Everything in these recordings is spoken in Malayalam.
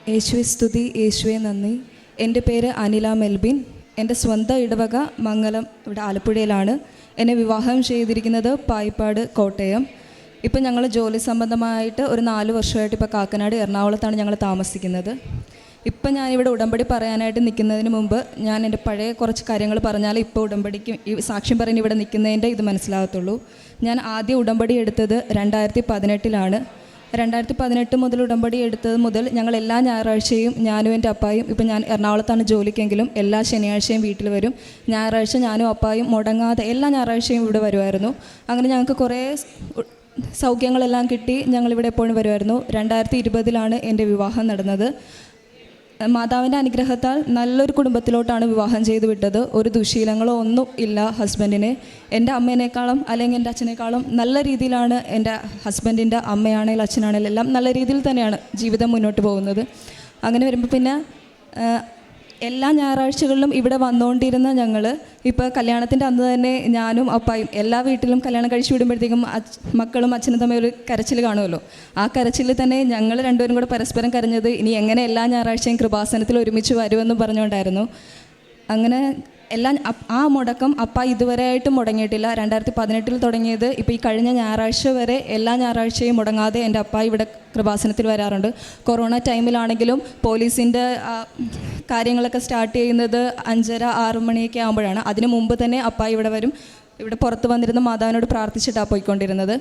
യേശുവെ സ്തുതി, യേശുവെ നന്ദി. എൻ്റെ പേര് അനില മെൽബിൻ. എൻ്റെ സ്വന്തം ഇടവക മംഗലം, ഇവിടെ ആലപ്പുഴയിലാണ്. എന്നെ വിവാഹം ചെയ്തിരിക്കുന്നത് പായിപ്പാട്, കോട്ടയം. ഇപ്പം ഞങ്ങൾ ജോലി സംബന്ധമായിട്ട് ഒരു 4 വർഷമായിട്ട് ഇപ്പോൾ കാക്കനാട്, എറണാകുളത്താണ് ഞങ്ങൾ താമസിക്കുന്നത്. ഇപ്പം ഞാനിവിടെ ഉടമ്പടി പറയാനായിട്ട് നിൽക്കുന്നതിന് മുമ്പ് ഞാൻ എൻ്റെ പഴയ കുറച്ച് കാര്യങ്ങൾ പറഞ്ഞാൽ ഇപ്പോൾ ഉടമ്പടിക്ക് ഈ സാക്ഷ്യം പറഞ്ഞ് ഇവിടെ നിൽക്കുന്നതിൻ്റെ ഇത് മനസ്സിലാകത്തുള്ളൂ. ഞാൻ ആദ്യം ഉടമ്പടി എടുത്തത് 2018 2018 മുതൽ ഉടമ്പടി എടുത്തത് മുതൽ ഞങ്ങൾ എല്ലാ ഞായറാഴ്ചയും, ഞാനും എൻ്റെ അപ്പായും, ഇപ്പം ഞാൻ എറണാകുളത്താണ് ജോലിക്കെങ്കിലും എല്ലാ ശനിയാഴ്ചയും വീട്ടിൽ വരും. ഞായറാഴ്ച ഞാനും അപ്പായും മുടങ്ങാതെ എല്ലാ ഞായറാഴ്ചയും ഇവിടെ വരുമായിരുന്നു. അങ്ങനെ ഞങ്ങൾക്ക് കുറേ സൗഖ്യങ്ങളെല്ലാം കിട്ടി. ഞങ്ങളിവിടെ എപ്പോഴും വരുമായിരുന്നു. 2020 എൻ്റെ വിവാഹം നടന്നത്. മാതാവിൻ്റെ അനുഗ്രഹത്താൽ നല്ലൊരു കുടുംബത്തിലോട്ടാണ് വിവാഹം ചെയ്ത് വിട്ടത്. ഒരു ദുശീലങ്ങളോ ഒന്നും ഇല്ല ഹസ്ബൻഡിന്. എൻ്റെ അമ്മേനേക്കാളും അല്ലെങ്കിൽ എൻ്റെ അച്ഛനേക്കാളും നല്ല രീതിയിലാണ് എൻ്റെ ഹസ്ബൻഡിൻ്റെ അമ്മയാണെങ്കിലും അച്ഛനാണെങ്കിലും എല്ലാം നല്ല രീതിയിൽ തന്നെയാണ് ജീവിതം മുന്നോട്ട് പോകുന്നത്. അങ്ങനെ വരുമ്പോൾ പിന്നെ എല്ലാ ഞായറാഴ്ചകളിലും ഇവിടെ വന്നുകൊണ്ടിരുന്ന ഞങ്ങൾ ഇപ്പോൾ കല്യാണത്തിൻ്റെ അന്ന് തന്നെ ഞാനും അപ്പായും എല്ലാ വീട്ടിലും കല്യാണം കഴിച്ച് വിടുമ്പോഴത്തേക്കും മക്കളും അച്ഛനും തമ്മിൽ ഒരു കരച്ചിൽ കാണുമല്ലോ. ആ കരച്ചിൽ തന്നെ ഞങ്ങൾ രണ്ടുപേരും കൂടെ പരസ്പരം കരഞ്ഞത് ഇനി എങ്ങനെ എല്ലാ ഞായറാഴ്ചയും കൃപാസനത്തിൽ ഒരുമിച്ച് വരുമെന്ന് പറഞ്ഞുകൊണ്ടായിരുന്നു. അങ്ങനെ എല്ലാം ആ മുടക്കം അപ്പ ഇതുവരെയായിട്ടും മുടങ്ങിയിട്ടില്ല. 2018 തുടങ്ങിയത് ഇപ്പോൾ ഈ കഴിഞ്ഞ ഞായറാഴ്ച വരെ എല്ലാ ഞായറാഴ്ചയും മുടങ്ങാതെ എൻ്റെ അപ്പ ഇവിടെ കൃപാസനത്തിൽ വരാറുണ്ട്. കൊറോണ ടൈമിലാണെങ്കിലും പോലീസിൻ്റെ കാര്യങ്ങളൊക്കെ സ്റ്റാർട്ട് ചെയ്യുന്നത് 5:30-6 മണിയൊക്കെ ആകുമ്പോഴാണ്. അതിന് മുമ്പ് തന്നെ അപ്പ ഇവിടെ വരും. ഇവിടെ പുറത്ത് വന്നിരുന്ന മാതാവിനോട് പ്രാർത്ഥിച്ചിട്ടാണ് പോയിക്കൊണ്ടിരുന്നത്.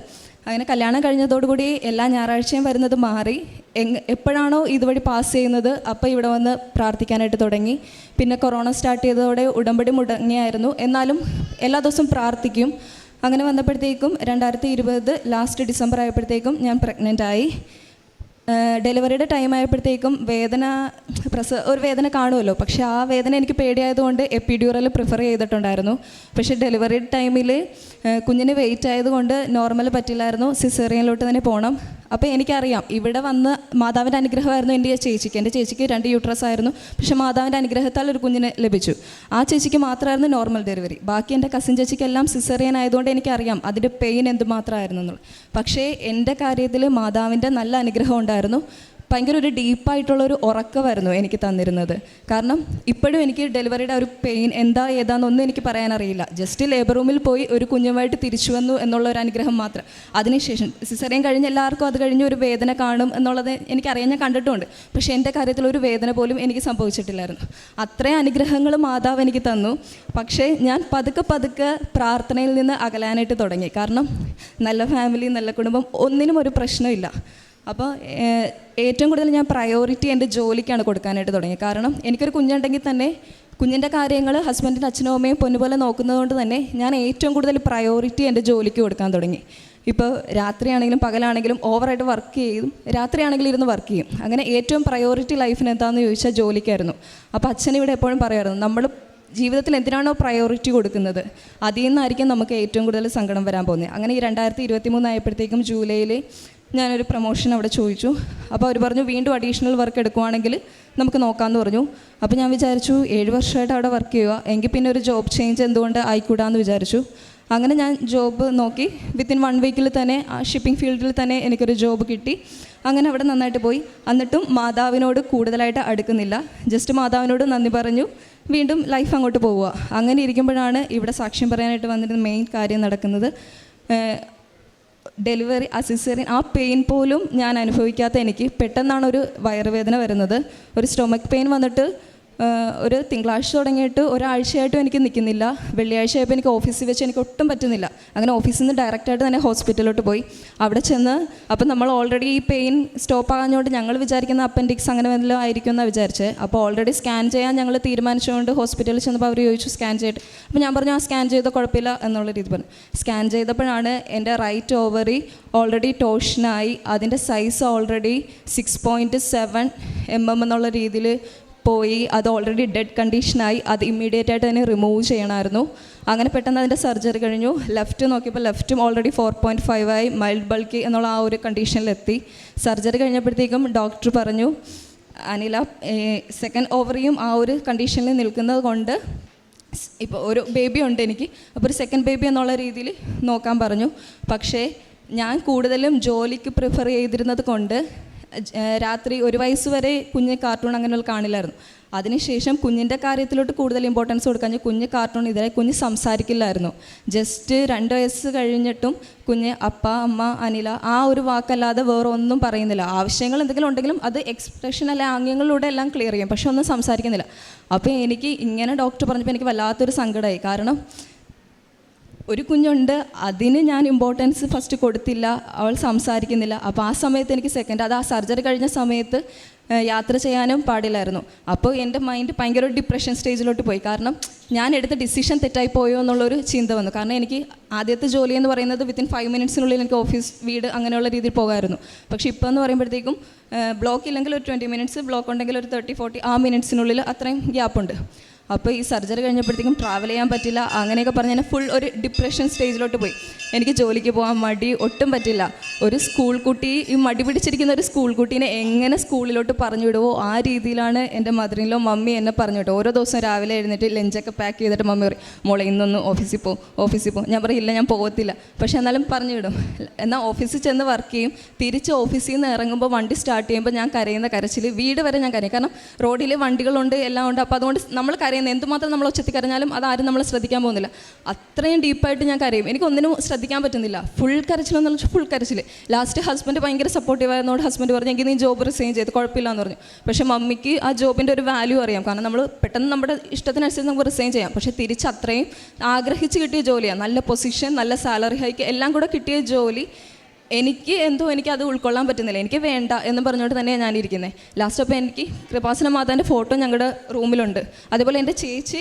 അങ്ങനെ കല്യാണം കഴിഞ്ഞതോടുകൂടി എല്ലാ ഞായറാഴ്ചയും വരുന്നത് മാറി. എപ്പോഴാണോ ഇതുവഴി പാസ് ചെയ്യുന്നത് അപ്പോൾ ഇവിടെ വന്ന് പ്രാർത്ഥിക്കാനായിട്ട് തുടങ്ങി. പിന്നെ കൊറോണ സ്റ്റാർട്ട് ചെയ്തതോടെ ഉടമ്പടി മുടങ്ങിയായിരുന്നു. എന്നാലും എല്ലാ ദിവസവും പ്രാർത്ഥിക്കും. അങ്ങനെ വന്നപ്പോഴത്തേക്കും 2020 ലാസ്റ്റ് ഡിസംബർ ആയപ്പോഴത്തേക്കും ഞാൻ പ്രഗ്നൻ്റ് ആയി. ഡെലിവറിയുടെ ടൈം ആയപ്പോഴത്തേക്കും ഒരു വേദന കാണുമല്ലോ. പക്ഷേ ആ വേദന എനിക്ക് പേടിയായതുകൊണ്ട് എപ്പിഡ്യൂറൽ പ്രിഫർ ചെയ്തിട്ടുണ്ടായിരുന്നു. പക്ഷേ ഡെലിവറി ടൈമിൽ കുഞ്ഞിന് വെയിറ്റ് ആയതുകൊണ്ട് നോർമൽ പറ്റില്ലായിരുന്നു, സിസേറിയനിലോട്ട് തന്നെ പോകണം. അപ്പോൾ എനിക്കറിയാം ഇവിടെ വന്ന് മാതാവിൻ്റെ അനുഗ്രഹമായിരുന്നു എൻ്റെ ചേച്ചിക്ക് 2 യൂട്രസ് ആയിരുന്നു. പക്ഷേ മാതാവിൻ്റെ അനുഗ്രഹത്താൽ ഒരു കുഞ്ഞിനെ ലഭിച്ചു. ആ ചേച്ചിക്ക് മാത്രമായിരുന്നു നോർമൽ ഡെലിവറി. ബാക്കി എൻ്റെ കസിൻ ചേച്ചിക്കെല്ലാം സിസേറിയൻ ആയതുകൊണ്ട് എനിക്കറിയാം അതിൻ്റെ പെയിൻ എന്തുമാത്രമായിരുന്നു എന്നുള്ളത്. പക്ഷേ എൻ്റെ കാര്യത്തിൽ മാതാവിൻ്റെ നല്ല അനുഗ്രഹം ഉണ്ടായിരുന്നു. ഭയങ്കര ഒരു ഡീപ്പായിട്ടുള്ളൊരു ഉറക്കമായിരുന്നു എനിക്ക് തന്നിരുന്നത്. കാരണം ഇപ്പോഴും എനിക്ക് ഡെലിവറിയുടെ ഒരു പെയിൻ ഏതാണെന്നൊന്നും എനിക്ക് പറയാനറിയില്ല. ജസ്റ്റ് ലേബർ റൂമിൽ പോയി ഒരു കുഞ്ഞുമായിട്ട് തിരിച്ചു വന്നു എന്നുള്ള ഒരു അനുഗ്രഹം മാത്രം. അതിനുശേഷം സിസേറിയൻ കഴിഞ്ഞ് എല്ലാവർക്കും അത് കഴിഞ്ഞ് ഒരു വേദന കാണും എന്നുള്ളത് എനിക്കറിയാം, ഞാൻ കണ്ടിട്ടുമുണ്ട്. പക്ഷേ എൻ്റെ കാര്യത്തിൽ ഒരു വേദന പോലും എനിക്ക് സംഭവിച്ചിട്ടില്ലായിരുന്നു. അത്രയും അനുഗ്രഹങ്ങൾ മാതാവ് എനിക്ക് തന്നു. പക്ഷേ ഞാൻ പതുക്കെ പ്രാർത്ഥനയിൽ നിന്ന് അകലാനായിട്ട് തുടങ്ങി. കാരണം നല്ല ഫാമിലി, നല്ല കുടുംബം, ഒന്നിനും ഒരു പ്രശ്നമില്ല. അപ്പോൾ ഏറ്റവും കൂടുതൽ ഞാൻ പ്രയോറിറ്റി എൻ്റെ ജോലിക്കാണ് കൊടുക്കാനായിട്ട് തുടങ്ങി. കാരണം എനിക്കൊരു കുഞ്ഞുണ്ടെങ്കിൽ തന്നെ കുഞ്ഞിൻ്റെ കാര്യങ്ങൾ ഹസ്ബൻഡിൻ്റെ അച്ഛനും അമ്മയും പൊന്നുപോലെ നോക്കുന്നതുകൊണ്ട് തന്നെ ഞാൻ ഏറ്റവും കൂടുതൽ പ്രയോറിറ്റി എൻ്റെ ജോലിക്ക് കൊടുക്കാൻ തുടങ്ങി. ഇപ്പോൾ രാത്രിയാണെങ്കിലും പകലാണെങ്കിലും ഓവറായിട്ട് വർക്ക് ചെയ്യും, രാത്രിയാണെങ്കിലും ഇരുന്ന് വർക്ക് ചെയ്യും. അങ്ങനെ ഏറ്റവും പ്രയോറിറ്റി ലൈഫിന് എന്താണെന്ന് ചോദിച്ചാൽ ജോലിക്കായിരുന്നു. അപ്പോൾ അച്ഛനിവിടെ എപ്പോഴും പറയായിരുന്നു, നമ്മൾ ജീവിതത്തിൽ എന്തിനാണോ പ്രയോറിറ്റി കൊടുക്കുന്നത് അതിൽ നിന്നായിരിക്കും നമുക്ക് ഏറ്റവും കൂടുതൽ സങ്കടം വരാൻ പോകുന്നത്. അങ്ങനെ ഈ 2023 ആയപ്പോഴത്തേക്കും ജൂലൈയിൽ ഞാനൊരു പ്രൊമോഷൻ അവിടെ ചോദിച്ചു. അപ്പോൾ അവർ പറഞ്ഞു വീണ്ടും അഡീഷണൽ വർക്ക് എടുക്കുവാണെങ്കിൽ നമുക്ക് നോക്കാമെന്ന് പറഞ്ഞു. അപ്പോൾ ഞാൻ വിചാരിച്ചു 7 വർഷമായിട്ട് അവിടെ വർക്ക് ചെയ്യുക, എങ്കിൽ പിന്നെ ഒരു ജോബ് ചേഞ്ച് എന്തുകൊണ്ട് ആയിക്കൂടാന്ന് വിചാരിച്ചു. അങ്ങനെ ഞാൻ ജോബ് നോക്കി. വിത്തിൻ 1 വീക്കിൽ തന്നെ ഷിപ്പിംഗ് ഫീൽഡിൽ തന്നെ എനിക്കൊരു ജോബ് കിട്ടി. അങ്ങനെ അവിടെ നന്നായിട്ട് പോയി. എന്നിട്ടും മാതാവിനോട് കൂടുതലായിട്ട് അടുക്കുന്നില്ല. ജസ്റ്റ് മാതാവിനോട് നന്ദി പറഞ്ഞു വീണ്ടും ലൈഫ് അങ്ങോട്ട് പോവുക. അങ്ങനെ ഇരിക്കുമ്പോഴാണ് ഇവിടെ സാക്ഷ്യം പറയാനായിട്ട് വന്നിരുന്ന മെയിൻ കാര്യം നടക്കുന്നത്. ഡെലിവറി സിസേറിയൻ ആ പെയിൻ പോലും ഞാൻ അനുഭവിക്കാത്ത എനിക്ക് പെട്ടെന്നാണ് ഒരു വയറുവേദന വരുന്നത്. ഒരു സ്റ്റൊമക്ക് പെയിൻ വന്നിട്ട് ഒരു തിങ്കളാഴ്ച തുടങ്ങിയിട്ട് ഒരാഴ്ചയായിട്ടും എനിക്ക് നിൽക്കുന്നില്ല. വെള്ളിയാഴ്ച ആയപ്പോൾ എനിക്ക് ഓഫീസിൽ വെച്ച് എനിക്ക് ഒട്ടും പറ്റുന്നില്ല. അങ്ങനെ ഓഫീസിൽ നിന്ന് ഡയറക്റ്റായിട്ട് തന്നെ ഹോസ്പിറ്റലിലോട്ട് പോയി. അവിടെ ചെന്ന് അപ്പം നമ്മൾ ഓൾറെഡി ഈ പെയിൻ സ്റ്റോപ്പ് ആകാഞ്ഞുകൊണ്ട് ഞങ്ങൾ വിചാരിക്കുന്ന അപ്പൻഡിക്സ് അങ്ങനെ വല്ലതും ആയിരിക്കും എന്നാണ് വിചാരിച്ചത്. അപ്പോൾ ഓൾറെഡി സ്കാൻ ചെയ്യാൻ ഞങ്ങൾ തീരുമാനിച്ചുകൊണ്ട് ഹോസ്പിറ്റലിൽ ചെന്നപ്പോൾ അവർ ചോദിച്ചു സ്കാൻ ചെയ്തിട്ട്. അപ്പോൾ ഞാൻ പറഞ്ഞു ആ സ്കാൻ ചെയ്ത കുഴപ്പമില്ല എന്നുള്ള രീതി പറഞ്ഞു. സ്കാൻ ചെയ്തപ്പോഴാണ് എൻ്റെ റൈറ്റ് ഓവറി ഓൾറെഡി ടോഷനായി. അതിൻ്റെ സൈസ് ഓൾറെഡി 6.7 mm എന്നുള്ള രീതിയിൽ പോയി. അത് ഓൾറെഡി ഡെഡ് കണ്ടീഷനായി. അത് ഇമ്മീഡിയറ്റ് ആയിട്ട് തന്നെ റിമൂവ് ചെയ്യണമായിരുന്നു. അങ്ങനെ പെട്ടെന്ന് അതിൻ്റെ സർജറി കഴിഞ്ഞു. ലെഫ്റ്റ് നോക്കിയപ്പോൾ ലെഫ്റ്റും ഓൾറെഡി 4.5 ആയി, മൈൽഡ് ബൾക്കി എന്നുള്ള ആ ഒരു കണ്ടീഷനിലെത്തി. സർജറി കഴിഞ്ഞപ്പോഴത്തേക്കും ഡോക്ടർ പറഞ്ഞു അനില സെക്കൻഡ് ഓവറിയും ആ ഒരു കണ്ടീഷനിൽ നിൽക്കുന്നത് കൊണ്ട് ഇപ്പോൾ ഒരു ബേബി ഉണ്ട് എനിക്ക്, അപ്പോൾ ഒരു സെക്കൻഡ് ബേബി എന്നുള്ള രീതിയിൽ നോക്കാൻ പറഞ്ഞു. പക്ഷേ ഞാൻ കൂടുതലും ജോലിക്ക് പ്രിഫർ ചെയ്തിരുന്നത് കൊണ്ട് രാത്രി 1 വയസ്സ് വരെ കുഞ്ഞ് കാർട്ടൂൺ അങ്ങനെയുള്ള കാണില്ലായിരുന്നു. അതിനുശേഷം കുഞ്ഞിൻ്റെ കാര്യത്തിലോട്ട് കൂടുതൽ ഇമ്പോർട്ടൻസ് കൊടുക്കാൻ കുഞ്ഞ് കാർട്ടൂൺ ഇതിലെ കുഞ്ഞ് സംസാരിക്കില്ലായിരുന്നു. ജസ്റ്റ് 2 വയസ്സ് കഴിഞ്ഞിട്ടും കുഞ്ഞ് അപ്പ, അമ്മ, അനില ആ ഒരു വാക്കല്ലാതെ വേറെ ഒന്നും പറയുന്നില്ല. ആവശ്യങ്ങൾ എന്തെങ്കിലും ഉണ്ടെങ്കിലും അത് എക്സ്പ്രഷൻ അല്ലെ ആംഗ്യങ്ങളിലൂടെ എല്ലാം ക്ലിയർ ചെയ്യും, പക്ഷെ ഒന്നും സംസാരിക്കുന്നില്ല. അപ്പോൾ എനിക്ക് ഇങ്ങനെ ഡോക്ടർ പറഞ്ഞപ്പോൾ എനിക്ക് വല്ലാത്തൊരു സങ്കടമായി. കാരണം ഒരു കുഞ്ഞുണ്ട്, അതിന് ഞാൻ ഇമ്പോർട്ടൻസ് ഫസ്റ്റ് കൊടുത്തില്ല, അവൾ സംസാരിക്കുന്നില്ല. അപ്പോൾ ആ സമയത്ത് എനിക്ക് സെക്കൻഡ്, അത് ആ സർജറി കഴിഞ്ഞ സമയത്ത് യാത്ര ചെയ്യാനും പാടില്ലായിരുന്നു. അപ്പോൾ എൻ്റെ മൈൻഡ് ഭയങ്കര ഒരു ഡിപ്രഷൻ സ്റ്റേജിലോട്ട് പോയി. കാരണം ഞാൻ എടുത്ത ഡിസിഷൻ തെറ്റായി പോയോ എന്നുള്ളൊരു ചിന്ത വന്നു. കാരണം എനിക്ക് ആദ്യത്തെ ജോലി എന്ന് പറയുന്നത് വിത്തിൻ 5 മിനിറ്റ്സിനുള്ളിൽ എനിക്ക് ഓഫീസ്, വീട് അങ്ങനെയുള്ള രീതിയിൽ പോകാമായിരുന്നു. പക്ഷേ ഇപ്പോൾ എന്ന് പറയുമ്പോഴത്തേക്കും ബ്ലോക്ക് ഇല്ലെങ്കിൽ ഒരു 20 മിനിറ്റ്സ്, ബ്ലോക്ക് ഉണ്ടെങ്കിൽ ഒരു 30-40 ആ മിനിറ്റ്സിനുള്ളിൽ അത്രയും ഗ്യാപ്പുണ്ട്. അപ്പോൾ ഈ സർജറി കഴിഞ്ഞപ്പോഴത്തേക്കും ട്രാവൽ ചെയ്യാൻ പറ്റില്ല, അങ്ങനെയൊക്കെ പറഞ്ഞ് ഞാൻ ഫുൾ ഒരു ഡിപ്രഷൻ സ്റ്റേജിലോട്ട് പോയി. എനിക്ക് ജോലിക്ക് പോകാൻ മടി ഒട്ടും പറ്റില്ല. ഒരു സ്കൂൾ കുട്ടി, ഈ മടി പിടിച്ചിരിക്കുന്ന ഒരു സ്കൂൾ കുട്ടീനെ എങ്ങനെ സ്കൂളിലോട്ട് പറഞ്ഞു വിടുവോ ആ രീതിയിലാണ് എൻ്റെ മദറിലോ മമ്മി എന്നെ പറഞ്ഞു വിട്ടു. ഓരോ ദിവസം രാവിലെ എഴുന്നേറ്റ് ലഞ്ചൊക്കെ പാക്ക് ചെയ്തിട്ട് മമ്മി പറയും, മോളെ ഇന്നൊന്ന് ഓഫീസിൽ പോകും. ഞാൻ പറയില്ല, ഞാൻ പോകത്തില്ല. പക്ഷേ എന്നാലും പറഞ്ഞു വിടും. എന്നാൽ ഓഫീസിൽ ചെന്ന് വർക്ക് ചെയ്യും. തിരിച്ച് ഓഫീസിൽ നിന്ന് ഇറങ്ങുമ്പോൾ വണ്ടി സ്റ്റാർട്ട് ചെയ്യുമ്പോൾ ഞാൻ കരയുന്ന കരച്ചിൽ വീട് വരെ ഞാൻ കരയും. കാരണം റോഡിൽ വണ്ടികളുണ്ട്, എല്ലാം ഉണ്ട്. അപ്പോൾ അതുകൊണ്ട് നമ്മൾ കരയുന്നത് എന്തുമാത്രം നമ്മൾ ഒച്ചത്തിൽ കരഞ്ഞാലും അതാരും നമ്മളെ ശ്രദ്ധിക്കാൻ പോകുന്നില്ല. അത്രയും ഡീപ്പായിട്ട് ഞാൻ കരയും. എനിക്കൊന്നിനും ശ്രദ്ധിക്കാൻ പറ്റുന്നില്ല. ഫുൾ കരച്ചിലെന്ന് പറഞ്ഞാൽ ഫുൾ കരച്ചിൽ. ലാസ്റ്റ് ഹസ്ബൻഡ് ഭയങ്കര സപ്പോർട്ടീവ് ആയതുകൊണ്ട് ഹസ്ബൻഡ് പറഞ്ഞു, എങ്കിൽ നീ ജോബ് റിസൈൻ ചെയ്ത് കുഴപ്പമില്ല എന്ന് പറഞ്ഞു. പക്ഷേ മമ്മിക്ക് ആ ജോബിൻ്റെ ഒരു വാല്യൂ അറിയാം. കാരണം നമ്മൾ പെട്ടെന്ന് നമ്മുടെ ഇഷ്ടത്തിനനുസരിച്ച് നമുക്ക് റിസൈൻ ചെയ്യാം. പക്ഷേ തിരിച്ച് അത്രയും ആഗ്രഹിച്ച് കിട്ടിയ ജോലിയാണ്, നല്ല പൊസിഷൻ, നല്ല സാലറി ഹൈക്ക് എല്ലാം കൂടെ കിട്ടിയ ജോലി എനിക്കത് ഉൾക്കൊള്ളാൻ പറ്റുന്നില്ല. എനിക്ക് വേണ്ട എന്ന് പറഞ്ഞുകൊണ്ട് തന്നെയാണ് ഞാനിരിക്കുന്നത്. ലാസ്റ്റ് അപ്പോൾ എനിക്ക് കൃപാസന മാതാൻ്റെ ഫോട്ടോ ഞങ്ങളുടെ റൂമിലുണ്ട്. അതേപോലെ എൻ്റെ ചേച്ചി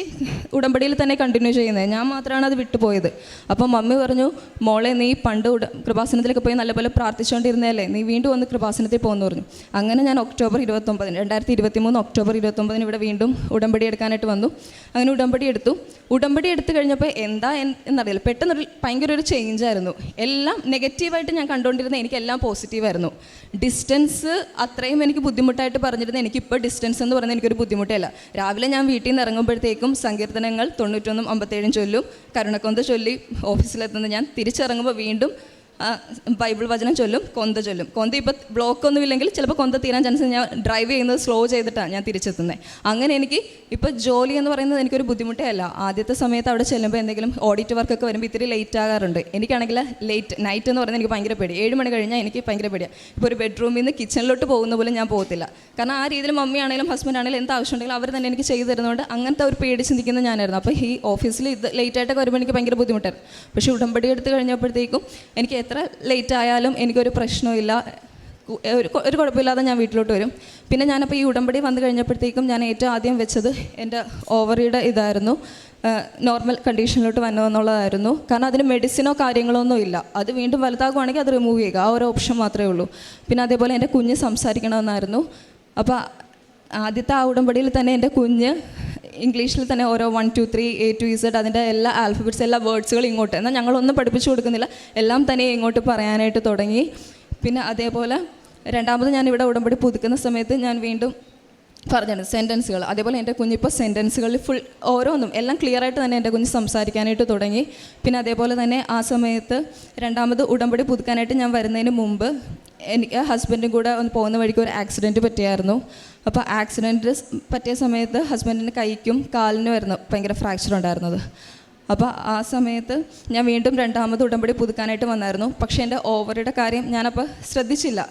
ഉടമ്പടിയിൽ തന്നെ കണ്ടിന്യൂ ചെയ്യുന്നത്, ഞാൻ മാത്രമാണ് അത് വിട്ടുപോയത്. അപ്പോൾ മമ്മി പറഞ്ഞു, മോളെ നീ പണ്ട് കൃപാസനത്തിലേക്ക് പോയി നല്ലപോലെ പ്രാർത്ഥിച്ചുകൊണ്ടിരുന്നതല്ലേ, നീ വീണ്ടും ഒന്ന് കൃപാസനത്തിൽ പോകുമെന്ന് പറഞ്ഞു. അങ്ങനെ ഞാൻ ഒക്ടോബർ 29, 2023 ഒക്ടോബർ 29 ഇവിടെ വീണ്ടും ഉടമ്പടി എടുക്കാനായിട്ട് വന്നു. അങ്ങനെ ഉടമ്പടി എടുത്തു കഴിഞ്ഞപ്പോൾ എന്നറിയില്ല, പെട്ടെന്നൊരു ഭയങ്കര ഒരു ചേഞ്ചായിരുന്നു. എല്ലാം നെഗറ്റീവായിട്ട് ഞാൻ കണ്ടുകൊണ്ടിരുന്നത്, എനിക്കെല്ലാം പോസിറ്റീവായിരുന്നു. ഡിസ്റ്റൻസ് അത്രയും എനിക്ക് ബുദ്ധിമുട്ടായിട്ട് പറഞ്ഞിരുന്നത്, എനിക്കിപ്പോൾ ഡിസ്റ്റൻസ് എന്ന് പറയുന്നത് എനിക്കൊരു ബുദ്ധിമുട്ടല്ല. രാവിലെ ഞാൻ വീട്ടിൽ നിന്ന് ഇറങ്ങുമ്പോഴത്തേക്കും സങ്കീർത്തനങ്ങൾ 91, 57 ചൊല്ലും, കരുണക്കൊന്ത ചൊല്ലി ഓഫീസിലെത്തുന്നത്. ഞാൻ തിരിച്ചിറങ്ങുമ്പോൾ വീണ്ടും ബൈബിൾ വചനം ചൊല്ലും, കൊന്ത ഇപ്പോൾ ബ്ലോക്കൊന്നും ഇല്ലെങ്കിൽ ചിലപ്പോൾ കൊന്ത തീരാൻ ചാൻസ്, ഞാൻ ഡ്രൈവ് ചെയ്യുന്നത് സ്ലോ ചെയ്തിട്ടാണ് ഞാൻ തിരിച്ചെത്തുന്നത്. അങ്ങനെ എനിക്ക് ഇപ്പോൾ ജോലി എന്ന് പറയുന്നത് എനിക്കൊരു ബുദ്ധിമുട്ടേ അല്ല. ആദ്യത്തെ സമയത്ത് അവിടെ ചെല്ലുമ്പോൾ എന്തെങ്കിലും ഓഡിറ്റ് വർക്കൊക്കെ വരുമ്പോൾ ഇത്തിരി ലേറ്റ് ആകാറുണ്ട്. എനിക്കാണെങ്കിൽ നൈറ്റ് എന്ന് പറയുന്നത് എനിക്ക് ഭയങ്കര പേടി. 7 മണി കഴിഞ്ഞാൽ എനിക്ക് ഭയങ്കര പേടിയാണ്. ഇപ്പോൾ ഒരു ബെഡ്റൂമിൽ നിന്ന് കിച്ചണിലോട്ട് പോകുന്ന പോലും ഞാൻ പോകത്തില്ല. കാരണം ആ രീതിയിൽ മമ്മിയാണെങ്കിലും ഹസ്ബൻഡ് ആണെങ്കിലും എന്ത് ആവശ്യം ഉണ്ടെങ്കിലും അവർ തന്നെ എനിക്ക് ചെയ്തു തരുന്നതുകൊണ്ട് അങ്ങനത്തെ ഒരു പേടി ചിന്തിക്കുന്ന ഞാനായിരുന്നു. അപ്പോൾ ഈ ഓഫീസിൽ ഇത് ലേറ്റായിട്ടൊക്കെ വരുമ്പോൾ എനിക്ക് ഭയങ്കര ബുദ്ധിമുട്ടായിരുന്നു. പക്ഷേ ഉടമ്പടി എടുത്ത് കഴിഞ്ഞപ്പോഴത്തേക്കും എനിക്ക് എത്ര ലേറ്റ് ആയാലും എനിക്കൊരു പ്രശ്നമില്ല, ഒരു കുഴപ്പമില്ലാതെ ഞാൻ വീട്ടിലോട്ട് വരും. പിന്നെ ഞാനപ്പോൾ ഈ ഉടമ്പടി വന്നു കഴിഞ്ഞപ്പോഴത്തേക്കും ഞാൻ ഏറ്റവും ആദ്യം വെച്ചത് എൻ്റെ ഓവറിയുടെ ഇതായിരുന്നു, നോർമൽ കണ്ടീഷനിലോട്ട് വന്നതെന്നുള്ളതായിരുന്നു. കാരണം അതിന് മെഡിസിനോ കാര്യങ്ങളോ ഒന്നും ഇല്ല. അത് വീണ്ടും വലുതാകുവാണെങ്കിൽ അത് റിമൂവ് ചെയ്യുക, ആ ഒരു ഓപ്ഷൻ മാത്രമേ ഉള്ളൂ. പിന്നെ അതേപോലെ എൻ്റെ കുഞ്ഞ് സംസാരിക്കണമെന്നായിരുന്നു. അപ്പോൾ ആദ്യത്തെ ആ ഉടമ്പടിയിൽ തന്നെ എൻ്റെ കുഞ്ഞ് ഇംഗ്ലീഷിൽ തന്നെ ഓരോ 1, 2, 3, A to Z അതിൻ്റെ എല്ലാ ആൽഫബറ്റ്സ്, എല്ലാ വേർഡ്സുകളും ഇങ്ങോട്ട്, എന്നാൽ ഞങ്ങളൊന്നും പഠിപ്പിച്ചു കൊടുക്കുന്നില്ല, എല്ലാം തന്നെ ഇങ്ങോട്ട് പറയാനായിട്ട് തുടങ്ങി. പിന്നെ അതേപോലെ രണ്ടാമത് ഞാനിവിടെ ഉടമ്പടി പുതുക്കുന്ന സമയത്ത് ഞാൻ വീണ്ടും പറഞ്ഞിട്ടുണ്ട് സെൻറ്റൻസുകൾ. അതേപോലെ എൻ്റെ കുഞ്ഞിപ്പോൾ സെൻറ്റൻസുകളിൽ ഫുൾ ഓരോന്നും എല്ലാം ക്ലിയറായിട്ട് തന്നെ എൻ്റെ കുഞ്ഞ് സംസാരിക്കാനായിട്ട് തുടങ്ങി. പിന്നെ അതേപോലെ തന്നെ ആ സമയത്ത് രണ്ടാമത് ഉടമ്പടി പുതുക്കാനായിട്ട് ഞാൻ വരുന്നതിന് മുമ്പ് എനിക്ക് ഹസ്ബൻഡും കൂടെ ഒന്ന് പോകുന്ന വഴിക്ക് ഒരു ആക്സിഡൻറ്റ് പറ്റിയായിരുന്നു. അപ്പോൾ ആക്സിഡൻറ്റ് പറ്റിയ സമയത്ത് ഹസ്ബൻഡിന് കൈക്കും കാലിനുമായിരുന്നു ഭയങ്കര ഫ്രാക്ചർ ഉണ്ടായിരുന്നത്. അപ്പോൾ ആ സമയത്ത് ഞാൻ വീണ്ടും രണ്ടാമത് ഉടമ്പടി പുതുക്കാനായിട്ട് വന്നായിരുന്നു. പക്ഷേ എൻ്റെ ഓവറിയുടെ കാര്യം ഞാനപ്പോൾ ശ്രദ്ധിച്ചില്ല.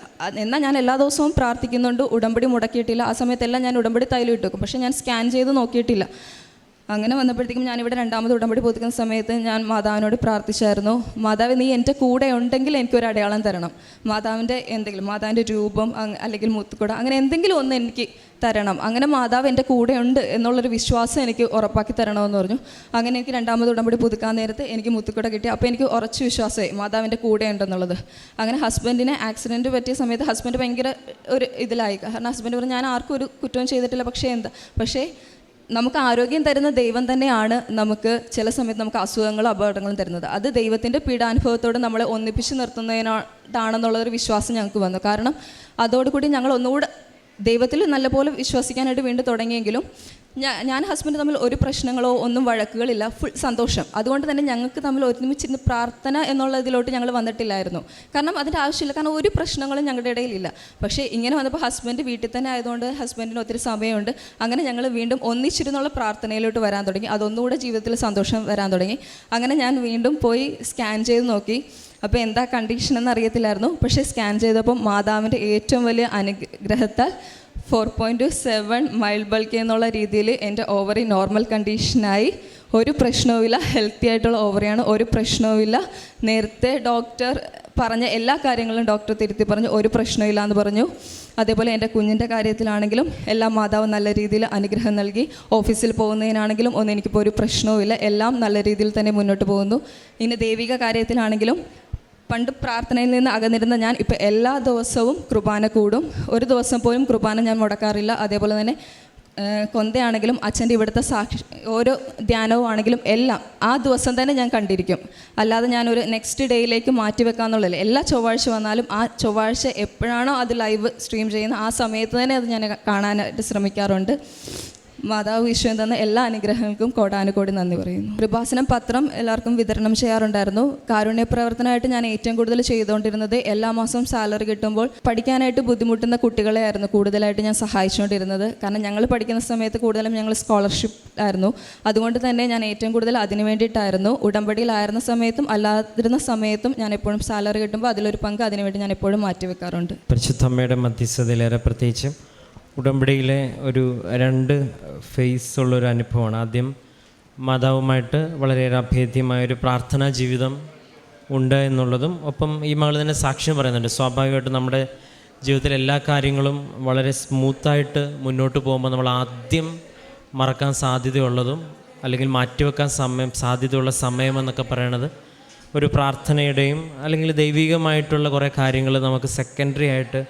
എന്നാൽ ഞാൻ എല്ലാ ദിവസവും പ്രാർത്ഥിക്കുന്നുണ്ട്, ഉടമ്പടി മുടക്കിയിട്ടില്ല. ആ സമയത്തെല്ലാം ഞാൻ ഉടമ്പടി തൈലം ഇട്ട് വെക്കും, പക്ഷേ ഞാൻ സ്കാൻ ചെയ്ത് നോക്കിയിട്ടില്ല. അങ്ങനെ വന്നപ്പോഴത്തേക്കും ഞാനിവിടെ രണ്ടാമത് ഉടമ്പടി പുതുക്കുന്ന സമയത്ത് ഞാൻ മാതാവിനോട് പ്രാർത്ഥിച്ചായിരുന്നു, മാതാവ് നീ എൻ്റെ കൂടെ ഉണ്ടെങ്കിൽ എനിക്കൊരു അടയാളം തരണം. മാതാവിൻ്റെ രൂപം അല്ലെങ്കിൽ മുത്തുക്കുട അങ്ങനെ എന്തെങ്കിലും ഒന്ന് എനിക്ക് തരണം. അങ്ങനെ മാതാവ് എൻ്റെ കൂടെ ഉണ്ട് എന്നുള്ളൊരു വിശ്വാസം എനിക്ക് ഉറപ്പാക്കി തരണമെന്ന് പറഞ്ഞു. അങ്ങനെ എനിക്ക് രണ്ടാമത് ഉടമ്പടി പുതുക്കാൻ നേരത്ത് എനിക്ക് മുത്തുക്കുട കിട്ടി. അപ്പോൾ എനിക്ക് ഉറച്ച വിശ്വാസമായി മാതാവിൻ്റെ കൂടെ ഉണ്ടെന്നുള്ളത്. അങ്ങനെ ഹസ്ബൻഡിന് ആക്സിഡൻറ്റ് പറ്റിയ സമയത്ത് ഹസ്ബൻഡ് ഭയങ്കര ഒരു ഇതിലായി. കാരണം ഹസ്ബൻഡ് പറഞ്ഞു, ഞാൻ ആർക്കും ഒരു കുറ്റവും ചെയ്തിട്ടില്ല, പക്ഷേ നമുക്ക് ആരോഗ്യം തരുന്ന ദൈവം തന്നെയാണ് നമുക്ക് ചില സമയത്ത് നമുക്ക് അസുഖങ്ങളും അപകടങ്ങളും തരുന്നത്. അത് ദൈവത്തിൻ്റെ പീഡാനുഭവത്തോട് നമ്മളെ ഒന്നിപ്പിച്ച് നിർത്തുന്നതിനാണെന്നുള്ളൊരു വിശ്വാസം ഞങ്ങൾക്ക് വന്നു. കാരണം അതോടുകൂടി ഞങ്ങൾ ഒന്നുകൂടെ ദൈവത്തിൽ നല്ലപോലെ വിശ്വസിക്കാനായിട്ട് വീണ്ടും തുടങ്ങിയെങ്കിലും ഞാൻ ഹസ്ബൻഡ് തമ്മിൽ ഒരു പ്രശ്നങ്ങളോ ഒന്നും വഴക്കുകളില്ല, ഫുൾ സന്തോഷം. അതുകൊണ്ട് തന്നെ ഞങ്ങൾക്ക് തമ്മിൽ ഒരുമിച്ചിരുന്ന് പ്രാർത്ഥന എന്നുള്ള ഇതിലോട്ട് ഞങ്ങൾ വന്നിട്ടില്ലായിരുന്നു. കാരണം അതിൻ്റെ ആവശ്യമില്ല, കാരണം ഒരു പ്രശ്നങ്ങളും ഞങ്ങളുടെ ഇടയിലില്ല. പക്ഷേ ഇങ്ങനെ വന്നപ്പോൾ ഹസ്ബൻഡ് വീട്ടിൽ തന്നെ ആയതുകൊണ്ട് ഹസ്ബൻഡിന് ഒത്തിരി സമയമുണ്ട്. അങ്ങനെ ഞങ്ങൾ വീണ്ടും ഒന്നിച്ചിരുന്നുള്ള പ്രാർത്ഥനയിലോട്ട് വരാൻ തുടങ്ങി. അതൊന്നുകൂടെ ജീവിതത്തിൽ സന്തോഷം വരാൻ തുടങ്ങി. അങ്ങനെ ഞാൻ വീണ്ടും പോയി സ്കാൻ ചെയ്ത് നോക്കി. അപ്പോൾ എന്താ കണ്ടീഷൻ എന്ന് അറിയത്തില്ലായിരുന്നു. പക്ഷേ സ്കാൻ ചെയ്തപ്പോൾ മാതാവിൻ്റെ ഏറ്റവും വലിയ അനുഗ്രഹത്താൽ 4.7 മൈൽഡ് ബൾക്ക് എന്നുള്ള രീതിയിൽ എൻ്റെ ഓവറി നോർമൽ കണ്ടീഷനായി. ഒരു പ്രശ്നവുമില്ല, ഹെൽത്തി ആയിട്ടുള്ള ഓവറിയാണ്, ഒരു പ്രശ്നവുമില്ല. നേരത്തെ ഡോക്ടർ പറഞ്ഞ എല്ലാ കാര്യങ്ങളും ഡോക്ടർ തിരുത്തി പറഞ്ഞു, ഒരു പ്രശ്നമില്ല എന്ന് പറഞ്ഞു. അതേപോലെ എൻ്റെ കുഞ്ഞിൻ്റെ കാര്യത്തിലാണെങ്കിലും എല്ലാ മാതാവും നല്ല രീതിയിൽ അനുഗ്രഹം നൽകി. ഓഫീസിൽ പോകുന്നതിനാണെങ്കിലും ഒന്നും എനിക്കിപ്പോൾ ഒരു പ്രശ്നവുമില്ല, എല്ലാം നല്ല രീതിയിൽ തന്നെ മുന്നോട്ട് പോകുന്നു. ഇനി ദൈവിക കാര്യത്തിലാണെങ്കിലും പണ്ട് പ്രാർത്ഥനയിൽ നിന്ന് അകന്നിരുന്ന ഞാൻ ഇപ്പോൾ എല്ലാ ദിവസവും കുർബാന കൂടും. ഒരു ദിവസം പോലും കുർബാന ഞാൻ മുടക്കാറില്ല. അതേപോലെ തന്നെ കൊന്തയാണെങ്കിലും അച്ഛൻ്റെ ഇവിടുത്തെ ഓരോ ധ്യാനവും ആണെങ്കിലും എല്ലാം ആ ദിവസം തന്നെ ഞാൻ കണ്ടിരിക്കും. അല്ലാതെ ഞാനൊരു നെക്സ്റ്റ് ഡേയിലേക്ക് മാറ്റി വെക്കാമെന്നുള്ളതല്ല. എല്ലാ ചൊവ്വാഴ്ച വന്നാലും ആ ചൊവ്വാഴ്ച എപ്പോഴാണോ അത് ലൈവ് സ്ട്രീം ചെയ്യുന്നത് ആ സമയത്ത് തന്നെ അത് ഞാൻ കാണാനായിട്ട് ശ്രമിക്കാറുണ്ട്. മാതാവ് ഈശോയും തന്ന എല്ലാ അനുഗ്രഹങ്ങൾക്കും കോടാനുകോടി നന്ദി പറയുന്നു. കൃപാസനം പത്രം എല്ലാവർക്കും വിതരണം ചെയ്യാറുണ്ടായിരുന്നു. കാരുണ്യ പ്രവർത്തനമായിട്ട് ഞാൻ ഏറ്റവും കൂടുതൽ ചെയ്തുകൊണ്ടിരുന്നത് എല്ലാ മാസവും സാലറി കിട്ടുമ്പോൾ പഠിക്കാനായിട്ട് ബുദ്ധിമുട്ടുന്ന കുട്ടികളെ ആയിരുന്നു കൂടുതലായിട്ട് ഞാൻ സഹായിച്ചുകൊണ്ടിരുന്നത്. കാരണം ഞങ്ങൾ പഠിക്കുന്ന സമയത്ത് കൂടുതലും ഞങ്ങൾ സ്കോളർഷിപ്പ് ആയിരുന്നു. അതുകൊണ്ട് തന്നെ ഞാൻ ഏറ്റവും കൂടുതൽ അതിന് വേണ്ടിയിട്ടായിരുന്നു. ഉടമ്പടിയിലായിരുന്ന സമയത്തും അല്ലാതിരുന്ന സമയത്തും ഞാൻ എപ്പോഴും സാലറി കിട്ടുമ്പോൾ അതിലൊരു പങ്ക് അതിനുവേണ്ടി ഞാൻ എപ്പോഴും മാറ്റിവെക്കാറുണ്ട്. പരിശുദ്ധമ്മയുടെ മധ്യസ്ഥതയിലേറെ പ്രത്യേകിച്ചും ഉടമ്പടിയിലെ ഒരു 2 ഫേസ് ഉള്ളൊരു അനുഭവമാണ്. ആദ്യം മാതാവുമായിട്ട് വളരെയേറെ അഭേദ്യമായൊരു പ്രാർത്ഥനാ ജീവിതം ഉണ്ട് എന്നുള്ളതും, ഒപ്പം ഈ മകൾ തന്നെ സാക്ഷ്യം പറയുന്നുണ്ട്. സ്വാഭാവികമായിട്ടും നമ്മുടെ ജീവിതത്തിലെ എല്ലാ കാര്യങ്ങളും വളരെ സ്മൂത്തായിട്ട് മുന്നോട്ട് പോകുമ്പോൾ നമ്മൾ ആദ്യം മറക്കാൻ സാധ്യതയുള്ളതും അല്ലെങ്കിൽ മാറ്റിവെക്കാൻ സാധ്യതയുള്ള സമയമെന്നൊക്കെ പറയണത് ഒരു പ്രാർത്ഥനയുടെയും അല്ലെങ്കിൽ ദൈവികമായിട്ടുള്ള കുറേ കാര്യങ്ങൾ നമുക്ക് സെക്കൻഡറി ആയിട്ട്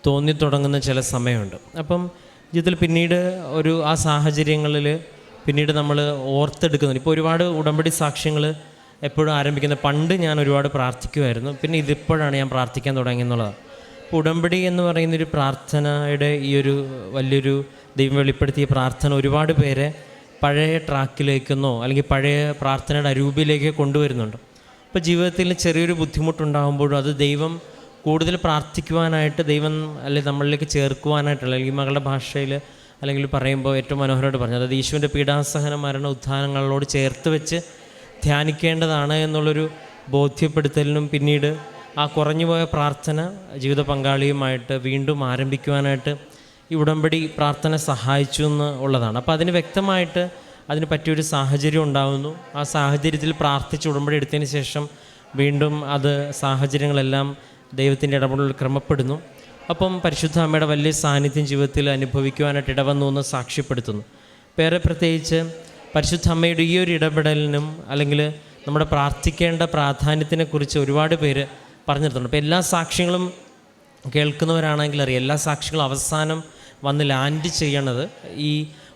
തോന്നിത്തുടങ്ങുന്ന ചില സമയമുണ്ട്. അപ്പം ജീവിതത്തിൽ പിന്നീട് ആ സാഹചര്യങ്ങളിൽ പിന്നീട് നമ്മൾ ഓർത്തെടുക്കുന്നുണ്ട്. ഇപ്പോൾ ഒരുപാട് ഉടമ്പടി സാക്ഷ്യങ്ങൾ എപ്പോഴും ആരംഭിക്കുന്നത് പണ്ട് ഞാൻ ഒരുപാട് പ്രാർത്ഥിക്കുമായിരുന്നു, പിന്നെ ഇതിപ്പോഴാണ് ഞാൻ പ്രാർത്ഥിക്കാൻ തുടങ്ങിയെന്നുള്ളതാണ്. അപ്പോൾ ഉടമ്പടി എന്ന് പറയുന്നൊരു പ്രാർത്ഥനയുടെ ഈ ഒരു വലിയൊരു ദൈവം വെളിപ്പെടുത്തിയ പ്രാർത്ഥന ഒരുപാട് പേരെ പഴയ ട്രാക്കിലേക്കെന്നോ അല്ലെങ്കിൽ പഴയ പ്രാർത്ഥനയുടെ അരൂപിലേക്ക് കൊണ്ടുവരുന്നുണ്ട്. അപ്പോൾ ജീവിതത്തിൽ ചെറിയൊരു ബുദ്ധിമുട്ടുണ്ടാകുമ്പോഴും അത് ദൈവം കൂടുതൽ പ്രാർത്ഥിക്കുവാനായിട്ട് ദൈവം അല്ലെങ്കിൽ നമ്മളിലേക്ക് ചേർക്കുവാനായിട്ടുള്ള, അല്ലെങ്കിൽ മകളുടെ ഭാഷയിൽ അല്ലെങ്കിൽ പറയുമ്പോൾ ഏറ്റവും മനോഹരമായിട്ട് പറഞ്ഞു, അതായത് ഈശോൻ്റെ പീഡാസഹന മരണ ഉത്ഥാനങ്ങളോട് ചേർത്ത് വെച്ച് ധ്യാനിക്കേണ്ടതാണ് എന്നുള്ളൊരു ബോധ്യപ്പെടുത്തലിനും പിന്നീട് ആ കുറഞ്ഞുപോയ പ്രാർത്ഥന ജീവിത പങ്കാളിയുമായിട്ട് വീണ്ടും ആരംഭിക്കുവാനായിട്ട് ഈ ഉടമ്പടി പ്രാർത്ഥന സഹായിച്ചു എന്നുള്ളതാണ്. അപ്പോൾ അതിന് വ്യക്തമായിട്ട് അതിന് പറ്റിയൊരു സാഹചര്യം ഉണ്ടാകുന്നു. ആ സാഹചര്യത്തിൽ പ്രാർത്ഥിച്ച് ഉടമ്പടി എടുത്തതിന് ശേഷം വീണ്ടും അത് സാഹചര്യങ്ങളെല്ലാം ദൈവത്തിൻ്റെ ഇടപെടൽ ക്രമപ്പെടുന്നു. അപ്പം പരിശുദ്ധ അമ്മയുടെ വലിയ സാന്നിധ്യം ജീവിതത്തിൽ അനുഭവിക്കുവാനായിട്ട് ഇടവന്നു എന്ന് സാക്ഷ്യപ്പെടുത്തുന്നു. വേറെ പ്രത്യേകിച്ച് പരിശുദ്ധ അമ്മയുടെ ഈ ഒരു ഇടപെടലിനും അല്ലെങ്കിൽ നമ്മുടെ പ്രാർത്ഥിക്കേണ്ട പ്രാധാന്യത്തിനെക്കുറിച്ച് ഒരുപാട് പേര് പറഞ്ഞിട്ടുണ്ട്. അപ്പോൾ എല്ലാ സാക്ഷ്യങ്ങളും കേൾക്കുന്നവരാണെങ്കിൽ അറിയാം, എല്ലാ സാക്ഷ്യങ്ങളും അവസാനം വന്ന് ലാൻഡ് ചെയ്യണത്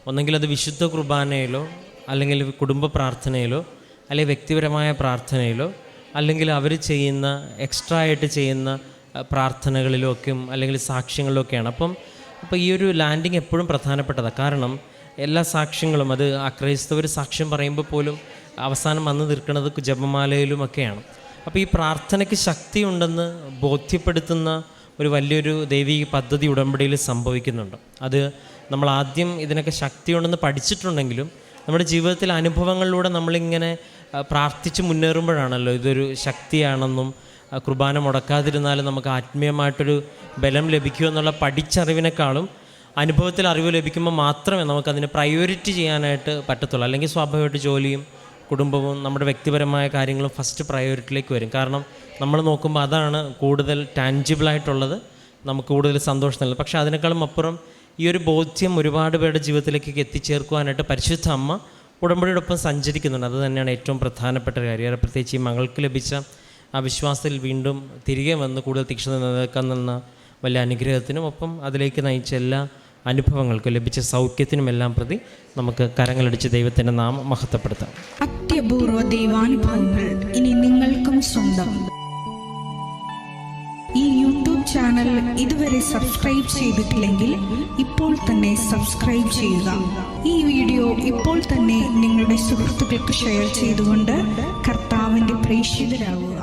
ഒന്നെങ്കിൽ അത് വിശുദ്ധ കുർബാനയിലോ അല്ലെങ്കിൽ കുടുംബ പ്രാർത്ഥനയിലോ അല്ലെങ്കിൽ വ്യക്തിപരമായ പ്രാർത്ഥനയിലോ അല്ലെങ്കിൽ അവർ ചെയ്യുന്ന എക്സ്ട്രാ ആയിട്ട് ചെയ്യുന്ന പ്രാർത്ഥനകളിലൊക്കെയും അല്ലെങ്കിൽ സാക്ഷ്യങ്ങളിലൊക്കെയാണ്. അപ്പോൾ ഈ ഒരു ലാൻഡിങ് എപ്പോഴും പ്രധാനപ്പെട്ടതാണ്. കാരണം എല്ലാ സാക്ഷ്യങ്ങളും അത് അക്രൈസ്തവർ സാക്ഷ്യം പറയുമ്പോൾ പോലും അവസാനം വന്ന് തീർക്കുന്നത് ജപമാലയിലുമൊക്കെയാണ്. അപ്പോൾ ഈ പ്രാർത്ഥനയ്ക്ക് ശക്തിയുണ്ടെന്ന് ബോധ്യപ്പെടുത്തുന്ന ഒരു വലിയൊരു ദൈവിക പദ്ധതി ഉടമ്പടിയിൽ സംഭവിക്കുന്നുണ്ട്. അത് നമ്മൾ ആദ്യം ഇതിനൊക്കെ ശക്തിയുണ്ടെന്ന് പഠിച്ചിട്ടുണ്ടെങ്കിലും നമ്മുടെ ജീവിതത്തിലെ അനുഭവങ്ങളിലൂടെ നമ്മളിങ്ങനെ പ്രാർത്ഥിച്ച് മുന്നേറുമ്പോഴാണല്ലോ ഇതൊരു ശക്തിയാണെന്നും കുർബാന മുടക്കാതിരുന്നാലും നമുക്ക് ആത്മീയമായിട്ടൊരു ബലം ലഭിക്കുമെന്നുള്ള പഠിച്ചറിവിനേക്കാളും അനുഭവത്തിൽ അറിവ് ലഭിക്കുമ്പോൾ മാത്രമേ നമുക്കതിനെ പ്രയോറിറ്റി ചെയ്യാനായിട്ട് പറ്റത്തുള്ളൂ. അല്ലെങ്കിൽ സ്വാഭാവികമായിട്ട് ജോലിയും കുടുംബവും നമ്മുടെ വ്യക്തിപരമായ കാര്യങ്ങളും ഫസ്റ്റ് പ്രയോറിറ്റിയിലേക്ക് വരും. കാരണം നമ്മൾ നോക്കുമ്പോൾ അതാണ് കൂടുതൽ ടാൻജിബിളായിട്ടുള്ളത്, നമുക്ക് കൂടുതൽ സന്തോഷം നൽകുന്നത്. പക്ഷേ അതിനേക്കാളും അപ്പുറം ഈ ഒരു ബോധ്യം ഒരുപാട് പേരുടെ ജീവിതത്തിലേക്ക് എത്തിച്ചേർക്കുവാനായിട്ട് പരിശുദ്ധ അമ്മ ഉടമ്പടിയോടൊപ്പം സഞ്ചരിക്കുന്നുണ്ട്. അത് തന്നെയാണ് ഏറ്റവും പ്രധാനപ്പെട്ട കാര്യം. പ്രത്യേകിച്ച് ഈ മകൾക്ക് ലഭിച്ച ആ വിശ്വാസത്തിൽ വീണ്ടും തിരികെ വന്ന് കൂടുതൽ തീക്ഷ്ണത നിലനിൽക്കാൻ നിന്ന വലിയ അനുഗ്രഹത്തിനും ഒപ്പം അതിലേക്ക് നയിച്ച എല്ലാ അനുഭവങ്ങൾക്കും ലഭിച്ച സൗഖ്യത്തിനുമെല്ലാം പ്രതി നമുക്ക് കരങ്ങളടിച്ച് ദൈവത്തിൻ്റെ നാമം മഹത്വപ്പെടുത്താം. അത്യപൂർവ ദൈവാനുഭവങ്ങൾ ഇനി നിങ്ങൾക്കും സ്വന്തം. ഈ യൂട്യൂബ് ചാനൽ ഇതുവരെ സബ്സ്ക്രൈബ് ചെയ്തിട്ടില്ലെങ്കിൽ ഇപ്പോൾ തന്നെ സബ്സ്ക്രൈബ് ചെയ്യുക. ഈ വീഡിയോ ഇപ്പോൾ തന്നെ നിങ്ങളുടെ സുഹൃത്തുക്കൾക്ക് ഷെയർ ചെയ്തുകൊണ്ട് കർത്താവിൻ്റെ പ്രേക്ഷിതരാകുക.